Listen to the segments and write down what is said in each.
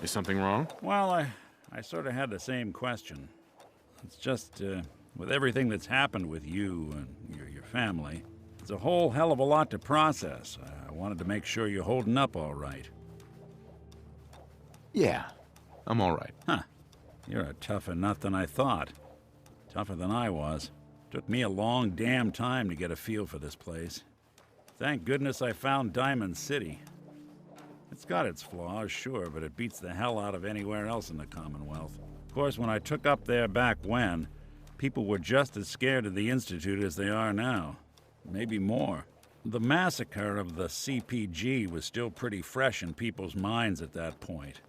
Is something wrong? Well, I sort of had the same question. It's just, with everything that's happened with you and your family, it's a whole hell of a lot to process. I wanted to make sure you're holding up all right. Yeah, I'm all right. Huh. You're a tougher nut than I thought. Tougher than I was. Took me a long damn time to get a feel for this place. Thank goodness I found Diamond City. It's got its flaws, sure, but it beats the hell out of anywhere else in the Commonwealth. Of course, when I took up there back when, people were just as scared of the Institute as they are now. Maybe more. The massacre of the CPG was still pretty fresh in people's minds at that point.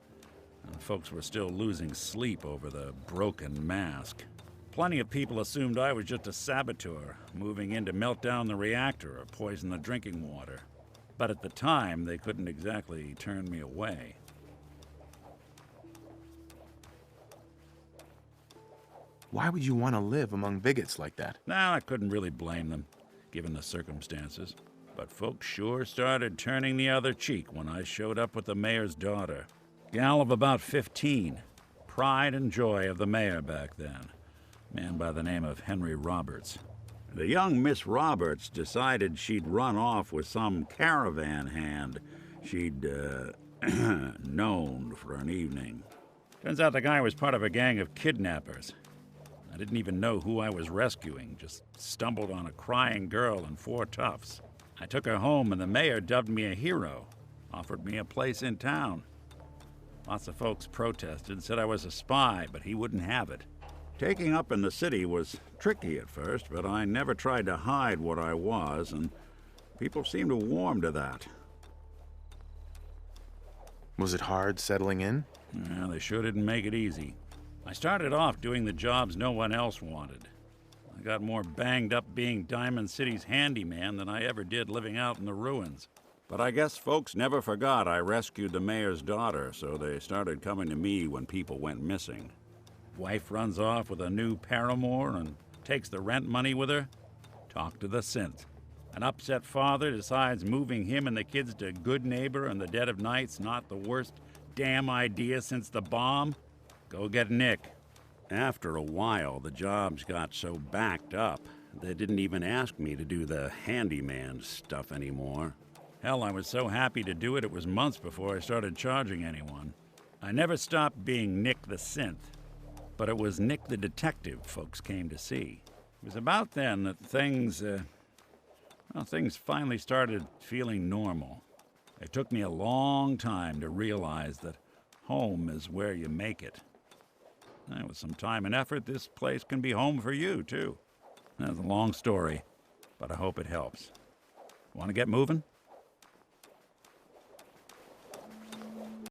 And folks were still losing sleep over the broken mask. Plenty of people assumed I was just a saboteur, moving in to melt down the reactor or poison the drinking water. But at the time, they couldn't exactly turn me away. Why would you want to live among bigots like that? Now, I couldn't really blame them, given the circumstances. But folks sure started turning the other cheek when I showed up with the mayor's daughter. Gal of about 15. Pride and joy of the mayor back then. Man by the name of Henry Roberts. The young Miss Roberts decided she'd run off with some caravan hand she'd, known for an evening. Turns out the guy was part of a gang of kidnappers. I didn't even know who I was rescuing, just stumbled on a crying girl and 4 toughs. I took her home and the mayor dubbed me a hero, offered me a place in town. Lots of folks protested, said I was a spy, but he wouldn't have it. Taking up in the city was tricky at first, but I never tried to hide what I was, and people seemed to warm to that. Was it hard settling in? Well, they sure didn't make it easy. I started off doing the jobs no one else wanted. I got more banged up being Diamond City's handyman than I ever did living out in the ruins. But I guess folks never forgot I rescued the mayor's daughter, so they started coming to me when people went missing. Wife runs off with a new paramour and takes the rent money with her. Talk to the synth. An upset father decides moving him and the kids to Good Neighbor in the dead of night's not the worst damn idea since the bomb. Go get Nick. After a while, the jobs got so backed up, they didn't even ask me to do the handyman stuff anymore. Hell, I was so happy to do it, it was months before I started charging anyone. I never stopped being Nick the synth. But it was Nick the detective folks came to see. It was about then that things finally started feeling normal. It took me a long time to realize that home is where you make it. And with some time and effort, this place can be home for you, too. That's a long story, but I hope it helps. Want to get moving?